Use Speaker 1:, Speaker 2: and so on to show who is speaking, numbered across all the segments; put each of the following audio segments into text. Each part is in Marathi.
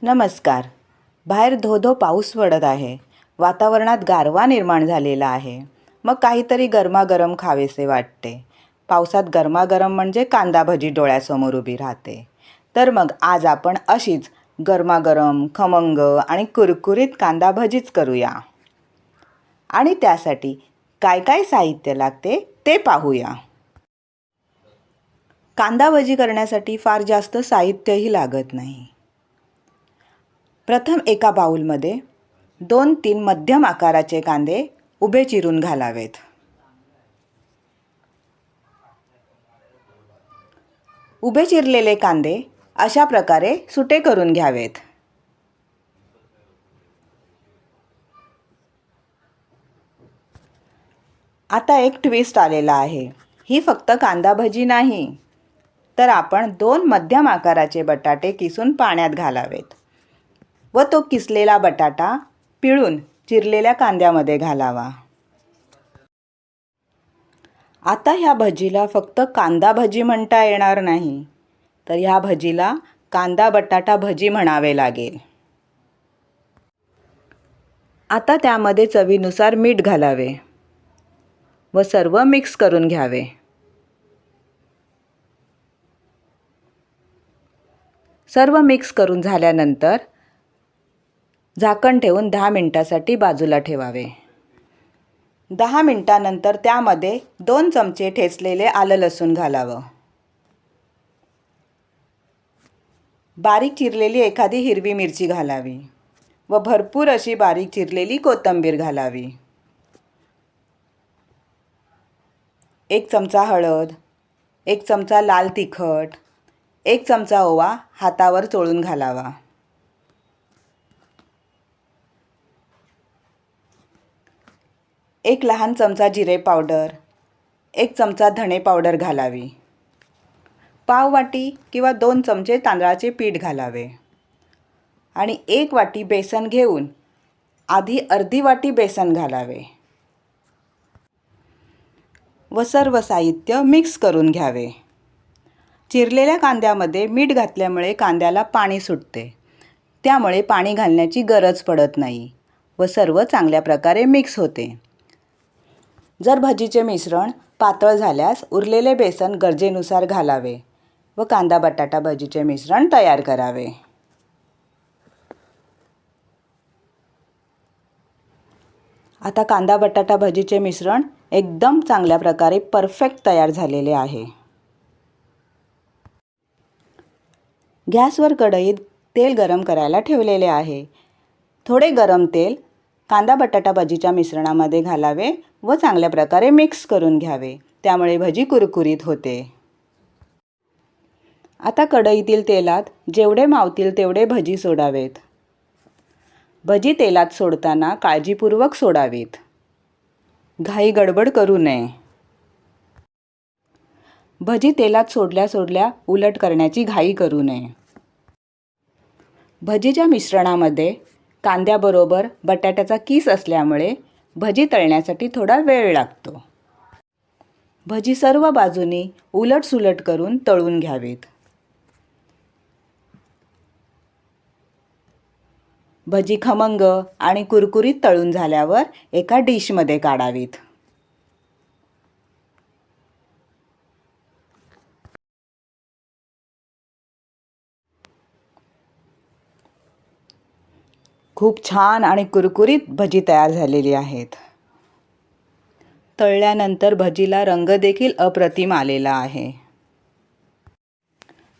Speaker 1: नमस्कार. बाहेर धो-धो पाऊस पडत आहे. वातावरणात गारवा निर्माण झालेला आहे. मग काहीतरी गरमागरम खावेसे वाटते. पावसात गरमागरम म्हणजे कांदा भजी डोळ्यासमोर उभी राहते. तर मग आज आपण अशीच गरमागरम, खमंग आणि कुरकुरीत कांदा भजीच करूया. आणि त्यासाठी काय काय साहित्य लागते ते पाहूया. कांदा भजी करण्यासाठी फार जास्त साहित्यही लागत नाही. प्रथम एका बाउलमध्ये 2-3 मध्यम आकाराचे कांदे उभे चिरून घालावेत. उभे चिरलेले कांदे अशा प्रकारे सुटे करून घ्यावेत. आता एक ट्विस्ट आलेला आहे. ही फक्त कांदा भजी नाही, तर आपण 2 मध्यम आकाराचे बटाटे किसून पाण्यात घालावेत व तो किसलेला बटाटा पिळून चिरलेल्या कांद्यामध्ये घालावा. आता ह्या भजीला फक्त कांदा भजी म्हणता येणार नाही, तर ह्या भजीला कांदा बटाटा भजी म्हणावे लागेल. आता त्यामध्ये चवीनुसार मीठ घालावे व सर्व मिक्स करून घ्यावे. सर्व मिक्स करून झाल्यानंतर झाकण ठेवून 10 मिनिटासाठी बाजूला ठेवावे. 10 मिनिटानंतर त्यामध्ये 2 चमचे ठेचलेले आलं लसूण घालावं. बारीक चिरलेली एखादी हिरवी मिरची घालावी व भरपूर अशी बारीक चिरलेली कोथिंबीर घालावी. 1 चमचा हळद, 1 चमचा लाल तिखट, 1 चमचा ओवा हातावर चोळून घालावा. एक लहान चमचा जिरे पावडर, 1 चमचा धणे पावडर घालावी. पाव वाटी किंवा 2 चमचे तांदळाचे पीठ घालावे आणि 1 वाटी बेसन घेऊन आधी अर्धी वाटी बेसन घालावे व सर्व साहित्य मिक्स करून घ्यावे. चिरलेल्या कांद्यामध्ये मीठ घातल्यामुळे कांद्याला पाणी सुटते, त्यामुळे पाणी घालण्याची गरज पडत नाही व सर्व चांगल्या प्रकारे मिक्स होते. जर भजीचे मिश्रण पातळ झाल्यास उरलेले बेसन गरजेनुसार घालावे व कांदा बटाटा भजीचे मिश्रण तयार करावे. आता कांदा बटाटा भजीचे मिश्रण एकदम चांगल्या प्रकारे परफेक्ट तयार झालेले आहे. गॅसवर कढईत तेल गरम करायला ठेवलेले आहे. थोडे गरम तेल कांदा बटाटा भजीच्या मिश्रणामध्ये घालावे व चांगल्या प्रकारे मिक्स करून घ्यावे, त्यामुळे भजी कुरकुरीत होते. आता कढईतील तेलात जेवढे मावतील तेवढे भजी सोडावेत. भजी तेलात सोडताना काळजीपूर्वक सोडावीत. घाई गडबड करू नये. भजी तेलात सोडल्या सोडल्या उलट करण्याची घाई करू नये. भजीच्या मिश्रणामध्ये कांद्याबरोबर बटाट्याचा किस असल्यामुळे भजी तळण्यासाठी थोडा वेळ लागतो. भजी सर्व बाजूनी उलटसुलट करून तळून घ्यावीत. भजी खमंग आणि कुरकुरीत तळून झाल्यावर एका डिशमध्ये काढावीत. खूप छान आणि कुरकुरीत भजी तयार झालेली आहेत. तळल्यानंतर भजीला रंग देखील अप्रतिम आलेला आहे.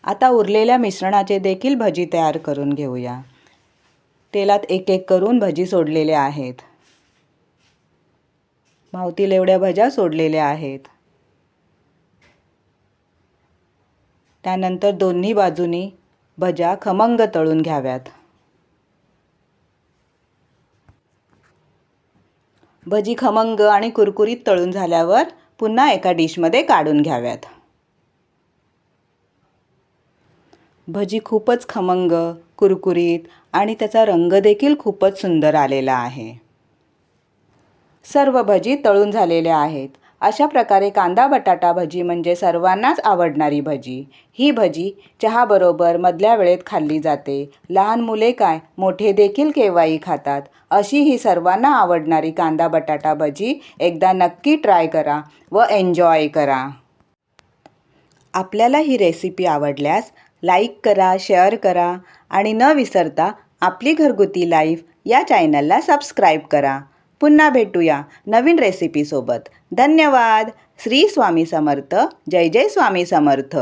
Speaker 1: आता उरलेल्या मिश्रणाचे देखील भजी तयार करून घेऊया. तेलात एक एक करून भजी सोडलेले आहेत. मावतील एवढ्या भज्या सोडलेल्या आहेत. त्यानंतर दोन्ही बाजूनी भज्या खमंग तळून घ्याव्यात. भजी खमंग आणि कुरकुरीत तळून झाल्यावर पुन्हा एका डिशमध्ये काढून घ्याव्यात. भजी खूपच खमंग, कुरकुरीत आणि त्याचा रंग देखील खूपच सुंदर आलेला आहे. सर्व भजी तळून झालेल्या आहेत. अशा प्रकारे कांदा बटाटा भजी म्हणजे सर्वांनाच आवडणारी भजी. ही भजी चहाबरोबर मधल्या वेळेत खाल्ली जाते. लहान मुले काय मोठे देखील केव्हाही खातात. अशी ही सर्वांना आवडणारी कांदा बटाटा भजी एकदा नक्की ट्राय करा व एन्जॉय करा. आपल्याला ही रेसिपी आवडल्यास लाईक करा, शेअर करा आणि न विसरता आपली घरगुती लाईफ या चॅनलला सबस्क्राईब करा. पुन्हा भेटूया नवीन रेसिपीसोबत. धन्यवाद. श्री स्वामी समर्थ. जय जय स्वामी समर्थ.